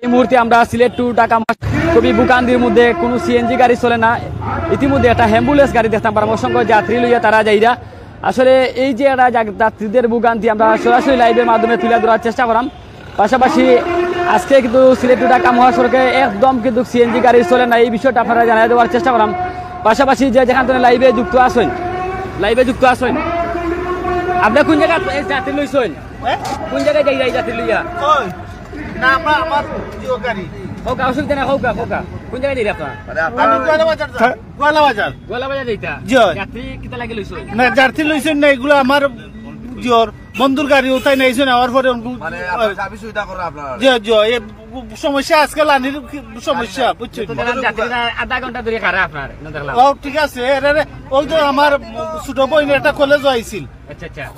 এই মুহূর্তে আমরা সিলেট টু ঢাকা খুবই ভোগান্তির মধ্যে, কোনো সিএনজি গাড়ি চলে না। ইতিমধ্যে একটা অ্যাম্বুলেন্স গাড়ি দেখতাম পারলাম, অসংখ্য যাত্রী লইয়া তারা যাইরা। আসলে এই যে একটা যাত্রীদের ভোগান্তি আমরা সরাসরি লাইভের মাধ্যমে তুলে ধরার চেষ্টা করলাম। পাশাপাশি আজকে কিন্তু সিলেট টু ঢাকা মহাসড়কে একদম কিন্তু সিএনজি গাড়ি চলে না, এই বিষয়টা আপনারা জানিয়ে দেওয়ার চেষ্টা করলাম। পাশাপাশি যে যেখান থেকে লাইভে যুক্ত আসেন আপনি কোন জায়গায় যাত্রী লইছেন, কোন জায়গায় যাই যাত্রী লইয়া না আমার জিও গাড়ি হোকা অসুবিধা না, হোকা কোন জায়গায় যাই আপনার? আমি গোয়ালাবাজার যাইতা জি যাত্রী কিতা লাগে লইছেন না যাত্রী লইছেন না, এগুলো আমার জিওর বন্ধুর গাড়ি ওটাই নাইছেন। আমার পরে সমস্যা আজকাল আনির সমস্যা বুঝছেন। আধা ঘন্টা ধরে খারা আপনার ও ঠিক আছে। ওই তো আমার ছোট বোন একটা কলেজ আইছিল,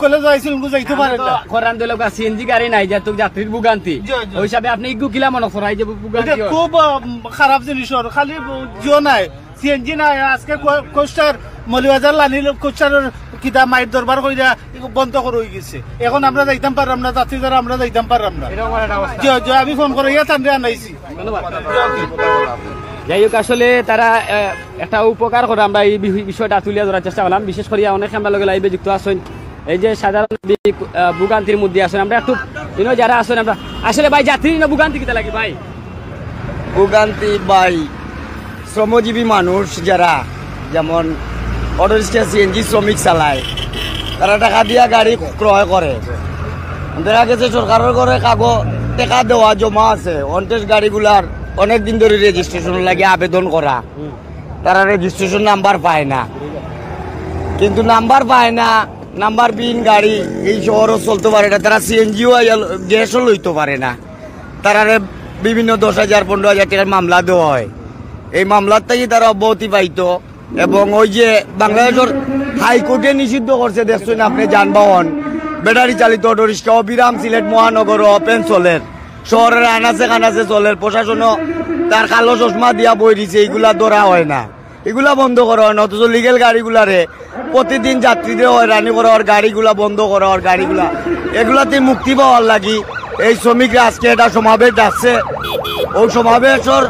কলেজ আইছিল যাইতে পারে না। খরান দিল সিএনজি গাড়ি নাই, যে যাত্রীর ভোগান্তি ওই হিসাবে আপনি ইগু কিলা মনে করাই যে ভোগান্তি খুব খারাপ জিনিস। খালি জিও নাই, সিএনজি নাই। আজকে কোস্টার মলিবাজার লানিল কোস্টারের কিতা মাইর দরবার কইরা বন্ধ করে হয়ে গেছে। এখন আমরা যাইতাম পারলাম না, যাত্রী যারা আমরা যাইতাম পারলাম না। আমি ফোন করে তান্ডে আনাইছি। যাই হোক, আসলে তারা একটা উপকার করে আমরা এই বিষয়টা তুলে ধরার চেষ্টা করলাম। বিশেষ করে অনেক আমরা লগে লাইভে যুক্ত আসেন, এই যে সাধারণ ভোগান্তির মধ্যে আসেন আমরা একটু যারা আসেন আমরা আসলে ভাই যাত্রী না ভোগান্তি কিতা লাগে ভাই? ভোগান্তি ভাই শ্রমজীবী মানুষ যারা, যেমন অটো রিক্সা সিএনজি শ্রমিক চালায়, তারা টাকা দিয়া গাড়ি ক্রয় করে। দেখা গেছে সরকারের ঘরে টাকা দেওয়া জমা আছে, অন্টেস গাড়িগুলার অনেক দিন ধরে রেজিস্ট্রেশন লাগে আবেদন করা, তারা রেজিস্ট্রেশন নাম্বার পায় না। কিন্তু নাম্বার পায় না, নাম্বার বিহীন গাড়ি এই শহরও চলতে পারে না, তারা সিএনজিও গ্যাসও লইতে পারে না। তারা বিভিন্ন 10,000 15,000 টাকার মামলা দেওয়া হয়। এই মামলার থেকে তারা অব্যাহতি পাইত। এবং ওই যে বাংলাদেশের হাইকোর্টে নিষিদ্ধ করছে দেখছেন আপনি, যানবাহন ব্যাটারি চালিত অটো রিক্সা অবিরাম সিলেট মহানগর ওপেন চলের, শহরের আনাচে কানাচে চলের, প্রশাসনও তার কালো চশমা দিয়া বই দিছে, এইগুলা ধরা হয় না, এগুলা বন্ধ করা হয় না। অথচ লিগেল গাড়িগুলারে প্রতিদিন যাত্রীদের হয়রানি করা হয়, গাড়িগুলা বন্ধ করা হয়, গাড়িগুলা এগুলাতে মুক্তি পাওয়ার লাগি এই শ্রমিকরা আজকে একটা সমাবেশ ডাকছে। ওই সমাবেশের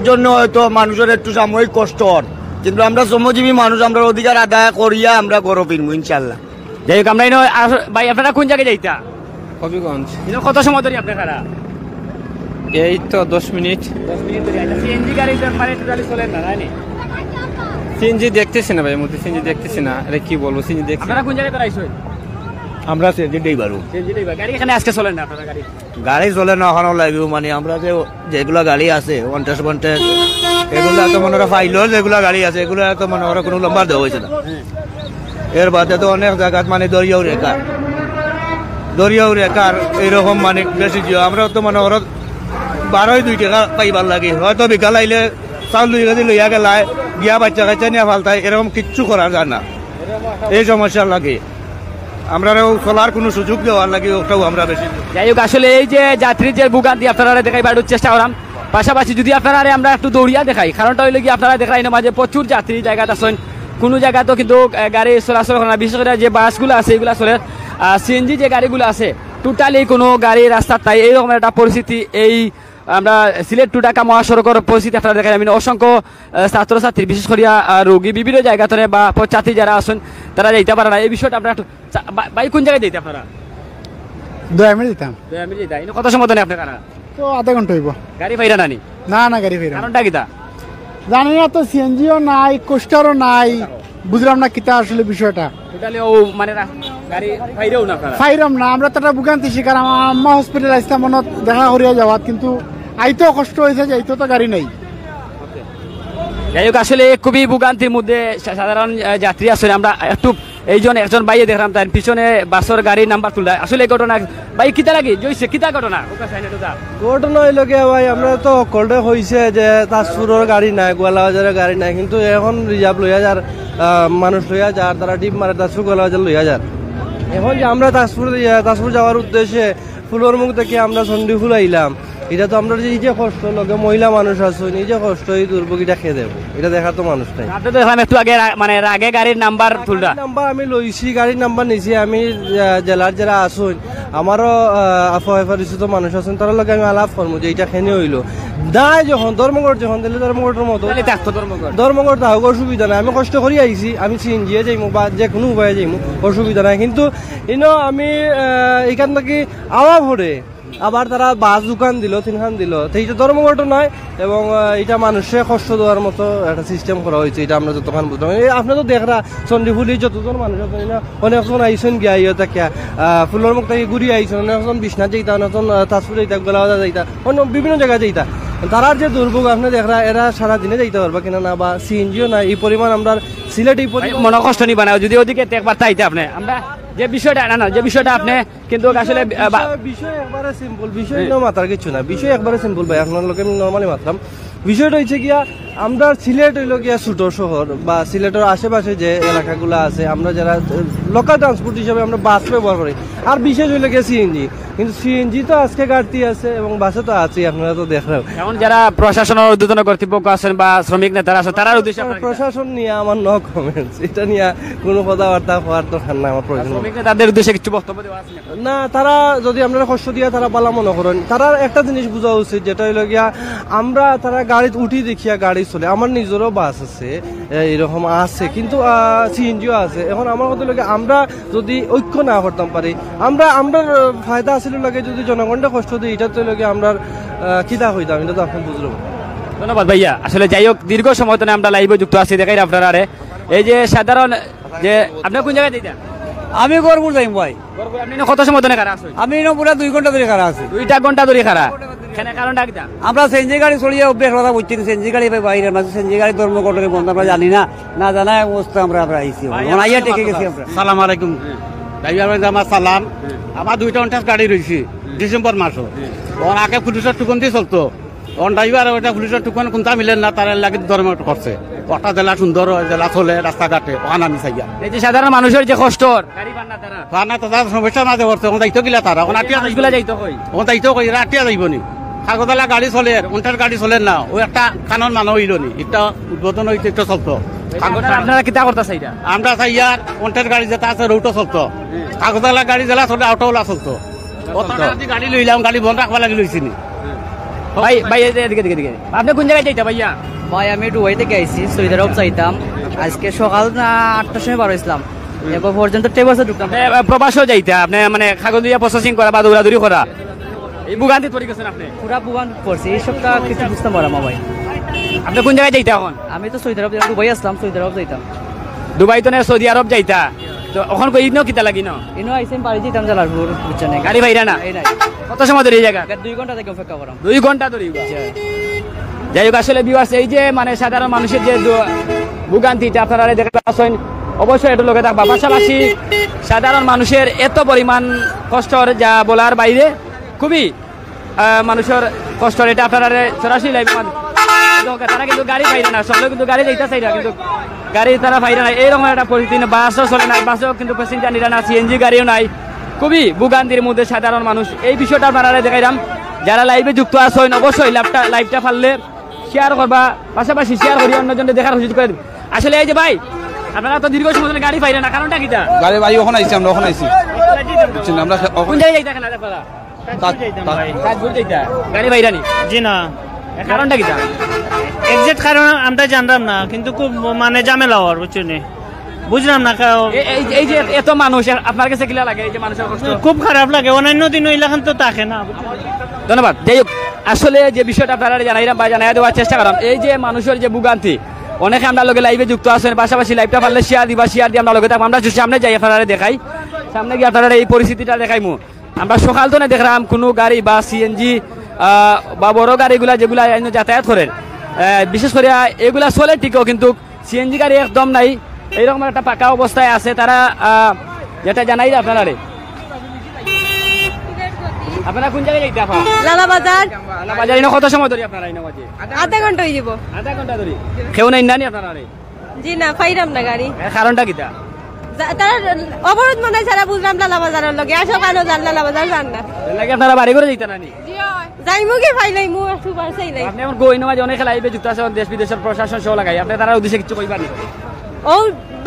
জন্য হয়তো মানুষের একটু সাময়িক কষ্ট হয়, কিন্তু আমরা শ্রমজীবী মানুষ, আমরা অধিকার আদায় করিয়া আমরা গরো ফিরবো ইনশাল্লাহ। যাই হোক, আমরা ভাই আপনারা কোন জায়গায় যাইতা? হবিগঞ্জ। কত সময় ধরে আপনারা? এই তো 10 মিনিট। 10 মিনিট ধরে সিএনজি গাড়ি মানে টোটালি চলে না, তাই না? সিএনজি দেখতেছি না ভাই, মধ্যে সিএনজি দেখতেছি না। আরে কি বলবো, সিএনজি দেখছি। আপনারা কোন জায়গায় দাঁড়াইছেন? আমরা সিএনজি দেই বারু। সিএনজি দেই গাড়ি এখানে আজকে চলে না আপনারা? গাড়ি চলে না এখনো লাগবে, মানে আমরা যেগুলা গাড়ি আছে 50 এগুলা তো মনে হয় ফাইল, যেগুলা গাড়ি আছে এগুলা তো মনে হয় কোনো নম্বর দেওয়া হয়েছে না। এর বাদে তো অনেক জায়গা মানে দরিয়াও রেখার এইরকম মানে বেশি জিও। আমরা তো মনে হয় 12-2 টাকা পাইবার লাগে, হয়তো বিকাল আইলে চাউল 2 কেজি লইয়া গেলায় গিয়া বাচ্চা কাচ্চা নিয়ে ফালতায়, এরকম কিচ্ছু করা যায় না। এই সমস্যার লাগে আমরা চলার কোনো সুযোগ দেওয়ার লাগে ওটাও আমরা বেশি। যাই হোক, আসলে এই যে যাত্রীর যে ভোগান্তি আপনারা দেখাই বাড়ার চেষ্টা করলাম। পাশাপাশি যদি আপনারা আমরা একটু দৌড়িয়া দেখাই, কারণটা হইলে কি আপনারা দেখাই না মাঝে প্রচুর যাত্রী জায়গাটা আছেন, কোনো জায়গা তো কিন্তু গাড়ি চলাচল করে না। বিশেষ করে যে বাসগুলো আছে এগুলো চলে, সিএনজি যে গাড়িগুলো আছে টোটালি কোনো গাড়ি রাস্তার তাই এইরকম একটা পরিস্থিতি। এই আমরা সিলেট টু ঢাকা মহাসড়কের পরিস্থিতি আপনারা দেখাই। আমি অসংখ্য ছাত্রছাত্রী বিশেষ করিয়া রোগী বিভিন্ন জায়গা থেকে বা পথযাত্রী যারা আছেন তারা যাইতে পারে না। এই বিষয়টা আপনারা একটু ভাই কোন জায়গায় যাইতে আপনারা? 2 মিনিট দিতাম। 2 মিনিট যাই কত সময় ধরে আপনারা? তো আধা ঘন্টা হইব। গাড়ি পাইরা নানি? না গাড়ি পাইরা। কারণটা কিতা জানি না তো, সিএনজিও নাই, কোস্টারও নাই, বুঝলাম না কিতা আসলে বিষয়টা। টোটালি ও মানে গাড়ি পাইরাও না আপনারা? পাইরাম না, আমরা তো একটা ভোগান্তি শিকার। আমার আম্মা হসপিটাল আসতে মনত দেখা করিয়া যাওয়াত, কিন্তু আইতো কষ্ট হয়েছে, যাইতো তো গাড়ি নাই। যাই হোক, আসলে খুবই ভোগান্তির মধ্যে সাধারণ যাত্রী আসলে আমরা একটু একজন ভাইয়ে দেখলাম তার পিছনে বাসের গাড়ির নাম্বার তুলতে। আসলে এই ঘটনা ভাই কিতা লাগে জইছে, কিতা ঘটনা? ঘটনা হইল গিয়া ভাই, আমরা তো কলডে হয়েছে যে তাজপুরের গাড়ি নাই, গোয়ালাবাজারের গাড়ি নাই, কিন্তু এখন রিজার্ভ লইয়া যার মানুষ লইয়া যার, তারা ডিপ মারে তাজপুর গোয়ালাবাজার লইয়া যার। এখন যে আমরা তাজপুর যাওয়ার উদ্দেশ্যে ফুলের মুখ থেকে আমরা চন্ডীফুল আইলাম, এটা তো আমরা যে এই যে কষ্ট লগে মহিলা মানুষ আছে এই যে কষ্ট এই দুর্ভোগ এটা খেয়ে দেবো এটা দেখার তো মানুষ নাই। আপনি তো দেখলাম একটু আগে মানে আগে গাড়ির নাম্বার তুলরা নাম্বার আমি লইছি গাড়ির নাম্বার নিছি আমি জেলার যারা আসুন আমারও আফারিচিত মানুষ আছেন তার লগে আমি আলাপ করবো যে এটা খেনে হইলো নাই যখন ধর্মঘট যখন দিলে ধর্মঘটের মতো ধর্মঘট তাহলে অসুবিধা নাই আমি কষ্ট করি আইছি আমি সিএনজিয়ে যাইমু বা যে কোনো উপায়ে যাইমু অসুবিধা নাই কিন্তু ইনো আমি এখান থেকে আওয়া ভরে আবার তারা বাস দোকান দিল তিনখান দিল তো এইটা ধর্মঘট নয় এবং এটা মানুষের কষ্ট দেওয়ার মতো একটা সিস্টেম করা হয়েছে এটা আমরা যতক্ষণ বুঝলাম আপনি তো দেখরা চন্ডীফুলি যতজন মানুষ আছেন না অনেকজন আইসেন গিয়া ইয়ে তাকিয়া ফুলের মুখ থেকে ঘুরিয়ে আইসেন অনেকজন বিশ্বনাথ যাইতা অনেকজন তাজপুর যাইতা গোলাবাজা যাইতা অন্য বিভিন্ন জায়গায় যাইতা তারার যে দুর্ভোগ আপনি দেখরা এরা সারাদিনে যাইতে পারবা কিনা না বা সিএনজিও না এই পরিমাণ আমরা সিলেট এই পরিমাণ মনে কষ্ট নিবা না যদি ওদিকে একবার তাইতে আপনি আমরা যে বিষয়টা না যে বিষয়টা আপনি কিন্তু আসলে বিষয় একবারে সিম্পল বিষয় মাথার কিছু না বিষয় একবারে সিম্পল ভাই আপনার লোকে আমি নর্মালি মাত্রাম বিষয়টা হচ্ছে গিয়া আমরা সিলেট হইল গিয়া ছোট শহর বা সিলেটের আশেপাশে যে এলাকাগুলো আছে আমরা যারা লোকাল ট্রান্সপোর্ট হিসাবে আমরা বাস ব্যবহার করি আর বিশেষ হইল গিয়া সিএনজি কিন্তু সিএনজি তো আজকে ঘাটতি আছে এবং বাসে তো আছে আপনারা তো দেখলেন এখন যারা প্রশাসনের ঊর্ধ্বতন কর্তৃপক্ষ আছেন বা শ্রমিক নেতারা আছেন তারা উদ্দেশ্যে প্রশাসন নিয়ে আমার নো কমেন্টস এটা নিয়ে কোনো কথাবার্তা হওয়ার তো না আমার প্রয়োজন শ্রমিক নেতাদের উদ্দেশ্যে কিছু বক্তব্য দেওয়া আছে না তারা যদি আপনারা কষ্ট দিয়ে তারা পালা মনে করেন তারা একটা জিনিস বোঝা উচিত যেটা হইল গিয়া আমরা তারা গাড়িতে উঠি দেখিয়া গাড়ি চলে আমার নিজেরও বাস আছে এরকম আছে কিন্তু সিএনজিও আছে এখন আমার কথা লাগে আমরা যদি ঐক্য না করতাম পারি আমরা ফায়দা আসলে লাগে যদি জনগণটা কষ্ট দিই এটা তো লাগে আমরা কিতা হইতাম এটা তো আপনি বুঝলাম। ধন্যবাদ ভাইয়া আসলে যাই হোক দীর্ঘ সময় ধরে আমরা লাইভে যুক্ত আছি দেখাই আপনারা এই যে সাধারণ যে আপনি কোন জায়গায় দিতেন আমি গরপুর যাইম ভাই আপনি কত সময় ধরে খারাপ আছেন আমি পুরা 2 ঘন্টা ধরে খারাপ আছি 2 ঘন্টা ধরে খারাপ কেন কারণটা কি আমরা সেনজি গাড়ি চলিয়ে অভ্যাস কথা বুঝছি সেনজি গাড়ি বাইরে মাঝে সেনজি গাড়ি ধর্মঘটের বন্ধ আমরা জানি না জানা অবস্থা আমরা আইছি আইয়া টেকে গেছি আমরা। সালাম আলাইকুম ড্রাইভার আমার সালাম আমার 2টা ঘন্টা গাড়ি রয়েছে ডিসেম্বর মাসও ওর আগে পুলিশের টুকন দিয়ে চলতো ওর ড্রাইভার ওটা পুলিশের টুকন কোনটা মিলেন না তার লাগে ধর্মঘট করছে ওটা জেলা সুন্দর জেলা চলে রাস্তাঘাটে ওখানে আমি চাইয়া এই যে সাধারণ মানুষের যে কষ্ট গাড়ি পান না তারা পানা তো তার সমস্যা মাঝে করছে ওখানে দায়িত্ব গিলা তারা ওখানে আটিয়া মানুষগুলা যাইতো কই ওখানে দায়িত্ব কই আটিয়া যাইব নি কাগজলা গাড়ি চলে ওনটার গাড়ি চলে না ও একটা কানন মানা হইল নি এটা উদ্বোধন হইতে একটা চলতো আপনারা কিতা করতেছে এটা আমরা চাইয়া ওনটার গাড়ি যেটা আছে রোডও চলতো কাগজলা গাড়ি জেলা চলে অটোওলা চলতো গাড়ি লইলাম গাড়ি বন্ধ রাখবা লাগি লইছি নি ভাই ভাই এদিকে আপনি কোন জায়গায় যাইতা ভাইয়া ভাই আমি ডুবাই থেকে আইছি সৌদিআরব যাইতাম আজকে সকাল 8টার সময় বার হইছিলাম এরপর পর্যন্ত টেবসে ঢুকতাম প্রবাসও যাইতা আপনি মানে কাগজ দিয়া প্রসেসিং করা বা দৌড়াদৌড়ি করা এই বুগান্তি পড়ে গেছেন আপনি পুরা বুগান পড়ছি এই সপ্তাহ কিছু বুঝতাম পারলাম ভাই আপনি কোন জায়গায় যাইতা এখন আমি তো সৌদিআরব দুবাই আসলাম সৌদিআরব যাইতাম দুবাই তো না সৌদি আরব যাইতা তো এখন কই ইনো কিতা লাগি ন ইনো আইসেন বাড়ি যেতাম জালালপুর বুঝছেন গাড়ি ভাইরা না এই নাই কত সময় ধরে এই জায়গা 2 ঘন্টা থেকে অপেক্ষা করাম 2 ঘন্টা ধরে যাই হোক আসলে ভিউয়ার্স এই যে মানে সাধারণ মানুষের যে ভোগান্তিটা আপনারা দেখতে পাচ্ছেন অবশ্যই এটা লোকে থাকবা পাশাপাশি সাধারণ মানুষের এত পরিমাণ কষ্টর যা বলার বাইরে খুবই মানুষের কষ্টর এটা আপনারা সরাসরি লাইভ তারা কিন্তু গাড়ি পাইরে না সকলে কিন্তু গাড়ি যাইতে চাই না কিন্তু গাড়ি তারা পাইরে না এইরকম একটা পরিস্থিতি বাসও চলে না বাসও কিন্তু প্যাসেঞ্জার নিরা না সিএনজি গাড়িও নাই খুবই ভোগান্তির মধ্যে সাধারণ মানুষ এই বিষয়টা আপনারা দেখাইলাম যারা লাইভে যুক্ত আছেন অবশ্যই লাইভটা পারলে শেয়ার করবা পাশাপাশি শেয়ার করি অন্যজনকে দেখার সুযোগ করে দিন আসলে এই যে ভাই আপনারা তো দীর্ঘ সময় ধরে গাড়ি পাইরে না কারণটা কিটা গাড়ি ভাই ওখানে আইছি আমরা ওখানে আইছি আমরা কোন জায়গায় যাইতা কেন আপনারা কাজপুর যাইতা গাড়ি পাইরা নি জি না কারণটা কিটা এক্সাক্ট কারণ আমরা জানতাম না কিন্তু খুব মানে ঝামেলা হওয়ার বুঝছেন বুঝলাম না এই যে এত মানুষ আপনার কাছে কিলা লাগে এই যে মানুষের কষ্ট খুব খারাপ লাগে অন্যান্য দিন ওইলাখান তো থাকে না। ধন্যবাদ। যাই হোক আসলে যে বিষয়টা আপনারা জানাইলাম বা জানাই দেওয়ার চেষ্টা করলাম এই যে মানুষের যে ভোগান্তি অনেকে আমরা লোকে লাইভে যুক্ত আছেন পাশাপাশি লাইভটা পারলে শেয়ার দিবা শেয়ার দিয়ে আমরা লোকে থাকবো আমরা সামনে যাই আপনারা দেখাই সামনে গিয়ে আপনারা এই পরিস্থিতিটা দেখাইমু আমরা সকাল তো না দেখলাম কোনো গাড়ি বা সিএনজি বা বড় গাড়িগুলা যেগুলা যাতায়াত করেন বিশেষ করে এগুলা চলে ঠিকও কিন্তু সিএনজি গাড়ি একদম নাই এইরকম একটা পাকা অবস্থায় আছে তারা যেটা জানাই আপনারা আপনারা কোন জায়গায় যাইতে আপা লালা বাজার লালা বাজার ইনো কত সময় ধরে আপনারা ইনো বাজে আধা ঘন্টা হয়ে যাব আধা ঘন্টা ধরে কেউ নাই নানি আপনারা জি না পাইরাম না গাড়ি কারণটা কিটা তারা অবরোধ মনে যারা বুঝলাম লালা বাজারের লগে আসো কেন জান লালা বাজার জান না লাগে আপনারা বাড়ি করে যাইতা নানি যাইমু কি ফাইলাই মু একটু পারছাই নাই আপনি এখন গইনো মাঝে অনেক লাইভে যুক্ত আছেন দেশ বিদেশের প্রশাসন সহ লাগাই আপনি তারা উদ্দেশ্যে কিছু কইবা নি ও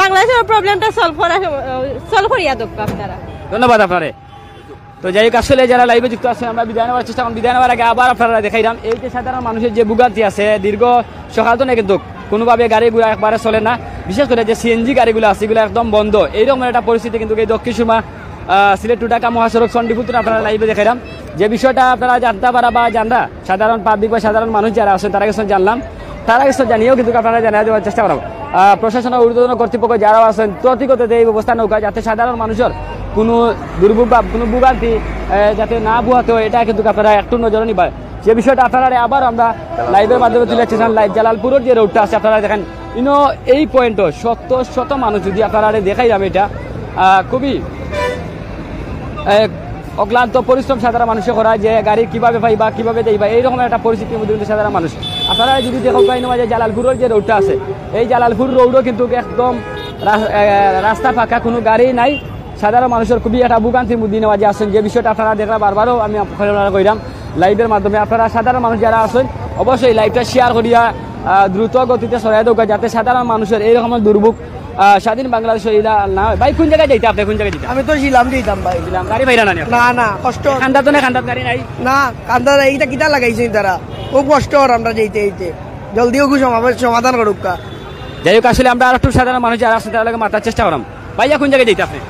বাংলাদেশের প্রবলেমটা সলভ করিয়া দোক আপনারা ধন্যবাদ আপনারে তো যাই হোক আসলে যারা লাইভে যুক্ত আছেন আমরা বিদায় নেওয়ার চেষ্টা করব বিদায় নেওয়ার আগে আবার আপনারা দেখাইলাম এই যে সাধারণ মানুষের যে ভোগান্তি আছে দীর্ঘ সকাল তো না কিন্তু কোনোভাবে গাড়িগুলো একবারে চলে না বিশেষ করে যে সিএনজি গাড়িগুলো আছে এগুলো একদম বন্ধ এইরকম একটা পরিস্থিতি কিন্তু এই দক্ষিণ সুরমা সিলেট টু ঢাকা মহাসড়ক চণ্ডীপুর আপনারা লাইভে দেখাইলাম যে বিষয়টা আপনারা জানতে পারা বা জানরা সাধারণ পাবলিক বা সাধারণ মানুষ যারা আছেন তারা কিছু জানলাম তারা কিছু জানিয়েও কিন্তু আপনারা জানিয়ে দেওয়ার চেষ্টা করব প্রশাসন ও ঊর্ধ্বতন কর্তৃপক্ষ যারাও আছেন প্রতিগত এই ব্যবস্থা নৌকা যাতে সাধারণ মানুষের কোনো দুর্ভোগ বা কোনো ভোগান্তি যাতে না বুয়াতে হয় এটা কিন্তু আপনারা একটু নজরে নিবা যে বিষয়টা আপনারা আবার আমরা লাইভের মাধ্যমে তুলে এসেছেন জালালপুরের যে রোডটা আছে আপনারা দেখেন ইনো এই পয়েন্টও শত মানুষ যদি আপনারা দেখাইলাম এটা খুবই অক্লান্ত পরিশ্রম সাধারণ মানুষে করা যে গাড়ি কিভাবে পাই বা কিভাবে দেইবা এইরকম একটা পরিস্থিতির মধ্যে কিন্তু সাধারণ মানুষ আপনারা যদি দেখেন পাই না যে জালালপুরের যে রোডটা আছে এই জালালপুর রোডও কিন্তু একদম রাস্তা ফাঁকা কোনো গাড়ি নাই সাধারণ মানুষের খুবই একটা ভোগান্তির মধ্যে নেওয়া যে আসেন যে বিষয়টা আপনারা দেখলাম বারবারও আমি কইলাম লাইভের মাধ্যমে আপনারা সাধারণ মানুষ যারা আছেন অবশ্যই লাইভটা শেয়ার করিয়া দ্রুত গতিতে সরাই দেওয়া যাতে সাধারণ মানুষের এইরকম দুর্ভোগ স্বাধীন বাংলাদেশের না হয় ভাই কোন জায়গায় যাইতে আপনি কোন জায়গায় যাইতে আমি তো শিলাম দিতাম ভাই দিলাম গাড়ি ভাইরা না না না কষ্ট খান্ডা তো না খান্ডাত গাড়ি নাই না কান্দা এইটা কিটা লাগাইছে তারা খুব কষ্ট আর আমরা যাইতে যাইতে জলদি ওকে সমাধান করুক কা যাই হোক আসলে আমরা আর একটু সাধারণ মানুষ যারা আছে তারা মাথার চেষ্টা করাম ভাইয়া কোন জায়গায় যাইতে আপনি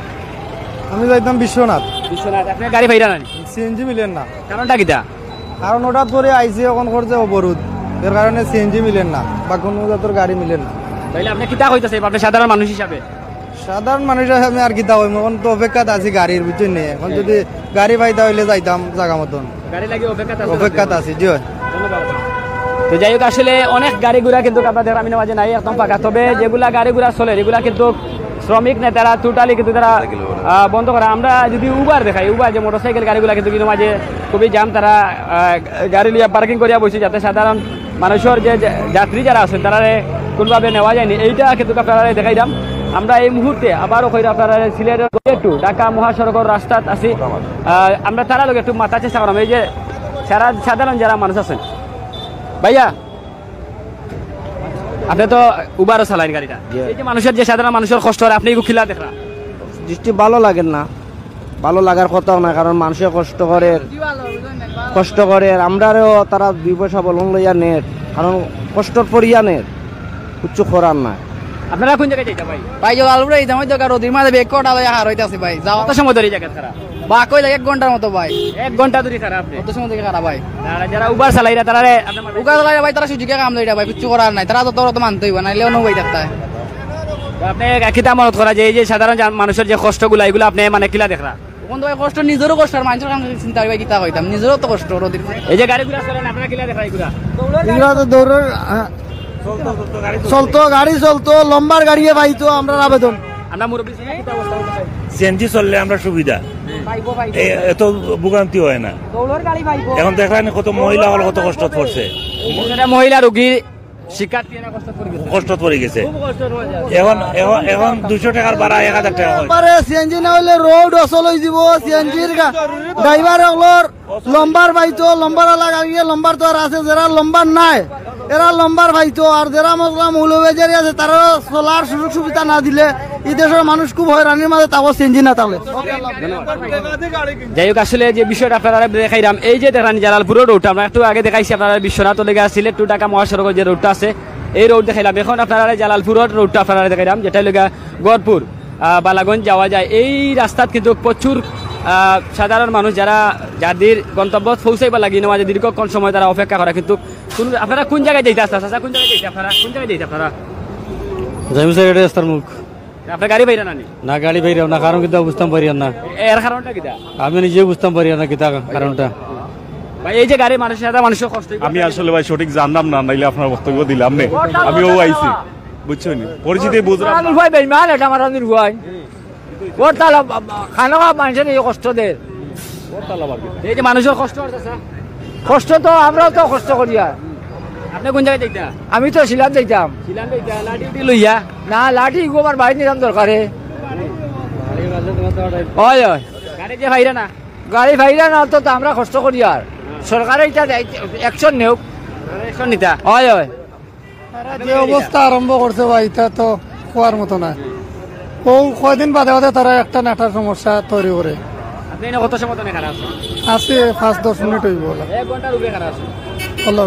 আমি যাইতাম বিশ্বনাথ আপনি গাড়ি ভাইরা না সিএনজি মিলেন না কারণটা কিটা কারণ ওটা ধরে আইসি এখন করছে অবরোধ এর কারণে সিএনজি মিলেন না বা কোনো জাতের গাড়ি মিলেন না তাইলে আপনি কিতা হইতাছে আপনি সাধারণ মানুষ হিসাবে সাধারণ মানুষের আমি আর কিতা হইম এখন তো অপেক্ষাত আছি গাড়ির বুঝছেন নি এখন যদি গাড়ি পাইতা হইলে যাইতাম জায়গা মতন গাড়ি লাগে অপেক্ষাত আছি জি তো যাই হোক আসলে অনেক গাড়ি ঘোড়া কিন্তু আপনাদের আমি মাঝে নাই একদম ফাঁকা তবে যেগুলা গাড়ি ঘোড়া চলে এগুলা কিন্তু শ্রমিক নেতারা টোটালি কিন্তু তারা বন্ধ করে আমরা যদি উবার দেখাই উবার যে মোটরসাইকেল গাড়িগুলা কিন্তু মাঝে খুবই জাম তারা গাড়ি লিয়া পার্কিং করিয়া বসে যাতে সাধারণ মানুষের যে যাত্রী যারা আছেন তারা কোনোভাবে নেওয়া যায়নি এইটা কিন্তু আপনারা দেখাইলাম আমরা এই মুহূর্তে আবারও কইরা আপনারা সিলেটের একটু ঢাকা মহাসড়কের রাস্তাত আছি আমরা তারা লোক একটু মাথা চেষ্টা করাম এই যে সাধারণ যারা মানুষ আছেন ভাইয়া আপনি তো উবারও চালাইন গাড়িটা এই যে মানুষের যে সাধারণ মানুষের কষ্ট হয় আপনি খিলা দেখা দৃষ্টি ভালো লাগেন না ভালো লাগার কথাও না কারণ মানুষের কষ্ট করে আমরাও তারা 2 পয়সা বলন লইয়া নেট কারণ কষ্টর পরিয়া নেট উচ্চ করার না আপনারা কোন জায়গায় যাইতা ভাই ভাই জালালপুরে এই জামাই দরকার রোদির মাঝে বেক কোটা লইয়া হার হইতাছে ভাই যাও কত সময় ধরে এই জায়গা খারাপ বা কই লাগে 1 ঘন্টার মতো ভাই 1 ঘন্টা ধরে খারাপ আপনি কত সময় থেকে খারাপ ভাই যারা উবার চালাইরা তারা উগার লাগে ভাই তারা সুযোগে কাম লইরা ভাই কিছু করার নাই তারা তো মানতে হইব নাইলে অন্য ভাই দেখতা আপনি কিতা মনত করা যে এই যে সাধারণ মানুষের যে কষ্টগুলো এগুলো আপনি মানে কিলা দেখরা কোন ভাই কষ্ট নিজেরও কষ্ট আর মানুষের কাম চিন্তা ভাই কিতা হইতাম নিজেরও তো কষ্ট রোদির এই যে গাড়িগুলো চলেন আপনারা কিলা দেখা এগুলা তো দৌড়ের চলতো গাড়ি চলতো লম্বার গাড়ি পাইতো আমরা আবেদন আমরা মুরব্বী কিতা অবস্থা হইতাছে সিএনজি চললে আমরা সুবিধা এত ভোগান্তি হয় না এখন দেখলেন কত মহিলা হল কত কষ্ট পড়ছে মহিলা রোগী শিক্ষার্থী কষ্ট পড়ে গেছে এখন 200 টাকার ভাড়া 1000 টাকা সিএনজি না হইলে রোড অচল হয়ে যাব সিএনজির ড্রাইভার হলর লম্বার পাইতো লম্বার লাগিয়ে লম্বার তো আর আছে যারা লম্বার নাই এরা লম্বার পাইতো আর যারা মশলা মৌলবাজারি আছে তারা চলার সুযোগ সুবিধা না দিলে এই দেশের মানুষ খুব হয়রানির মাঝে তাও সিএনজি না তাহলে যাই হোক আসলে যে বিষয়টা আপনারা দেখাইলাম এই যে দেখেন জালালপুরের রোডটা আমরা একটু আগে দেখাইছি আপনারা বিশ্বনাথ লেগে সিলেট টু ঢাকা মহাসড়কের যে রোডটা আছে এই রোড দেখাইলাম এখন আপনারা জালালপুরের রোডটা আপনারা দেখাইলাম যেটা লেগে গড়পুর বালাগঞ্জ যাওয়া যায় এই রাস্তাত কিন্তু প্রচুর সাধারণ মানুষ যাদের গন্তব্য পৌঁছাইবা লাগি না মাঝে দীর্ঘক্ষণ সময় তারা অপেক্ষা করে কিন্তু আপনারা কোন জায়গায় যাইতে আসতে কোন জায়গায় যাইতে আপনারা কোন জায়গায় যাইতে আপনারা রাস্তার মুখ আপনার গাড়ি বাইরা না গাড়ি বাইরাও না কারণ কিন্তু বুঝতাম পারি না এর কারণটা কিটা আমি নিজে বুঝতাম পারি না কিতা কারণটা ভাই এই যে গাড়ি মানুষের সাথে মানুষের কষ্ট আমি আসলে ভাই সঠিক জানলাম না নাইলে আপনার বক্তব্য দিলাম না আমিও আইছি বুঝছেন পরিচিতি বুঝলাম আমি ভাই বেইমান এটা আমার আমির ভাই ওর তালা খানা মানুষের এই কষ্ট দেয় এই যে মানুষের কষ্ট হচ্ছে কষ্ট তো আমরাও তো কষ্ট করি আর আপনি কোন জায়গায় যাইতা আমি তো শিলাম যাইতাম শিলাম যাইতা লাঠি উঠি লইয়া না লাঠি গোবার বাইরে নিলাম দরকারে হয় হয় গাড়ি যে ভাইরা না গাড়ি ভাইরা না তো আমরা কষ্ট করি আর সরকারে এটা অ্যাকশন নেওক অ্যাকশন নিতা হয় হয় যে অবস্থা আরম্ভ করছে ভাই এটা তো খোয়ার মতো না কয়দিন বাদে বাদে তারা একটা নাটার সমস্যা তৈরি করে আপনি কত সময় তো খারাপ আছে আছে 5-10 মিনিট হইব 1 ঘন্টার উপরে খারাপ আছে হলো